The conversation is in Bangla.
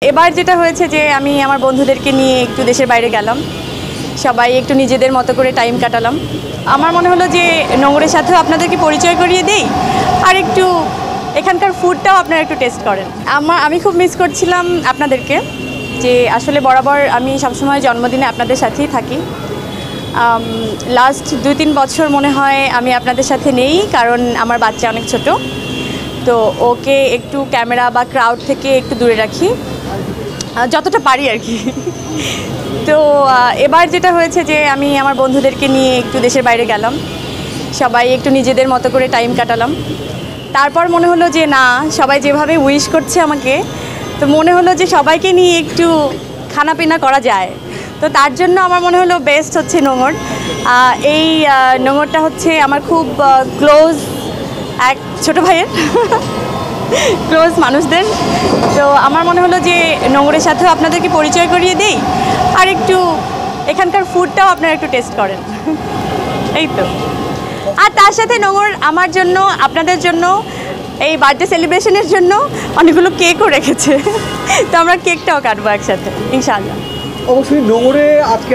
এবার যেটা হয়েছে যে আমি আমার বন্ধুদেরকে নিয়ে একটু দেশের বাইরে গেলাম, সবাই একটু নিজেদের মতো করে টাইম কাটালাম। আমার মনে হলো যে নোংরের সাথেও আপনাদেরকে পরিচয় করিয়ে দেই, আর একটু এখানকার ফুডটাও আপনারা একটু টেস্ট করেন। আমি খুব মিস করছিলাম আপনাদেরকে, যে আসলে বরাবর আমি সবসময় জন্মদিনে আপনাদের সাথেই থাকি। লাস্ট 2-3 বছর মনে হয় আমি আপনাদের সাথে নেই, কারণ আমার বাচ্চা অনেক ছোট, তো ওকে একটু ক্যামেরা বা ক্রাউড থেকে একটু দূরে রাখি যতটা পারি আর কি। তো এবার যেটা হয়েছে যে আমি আমার বন্ধুদেরকে নিয়ে একটু দেশের বাইরে গেলাম, সবাই একটু নিজেদের মতো করে টাইম কাটালাম। তারপর মনে হলো যে না, সবাই যেভাবে উইশ করছে আমাকে, তো মনে হলো যে সবাইকে নিয়ে একটু খানাপিনা করা যায়। তো তার জন্য আমার মনে হলো বেস্ট হচ্ছে নোঙর। এই নোঙরটা হচ্ছে আমার খুব ক্লোজ এক ছোটো ভাইয়ের ক্লোজ মানুষদের। তো আমার মনে হলো যে নোংরের সাথেও আপনাদেরকে পরিচয় করিয়ে দেই, আর একটু এখানকার ফুডটাও আপনারা একটু টেস্ট করেন। এই তো। আর তার সাথে নোংর আমার জন্য, আপনাদের জন্য, এই বার্থডে সেলিব্রেশনের জন্য অনেকগুলো কেকও রেখেছে। তো আমরা কেকটাও কাটবো একসাথে ইনশাআল্লাহ। অবশ্যই নোংরে আজকে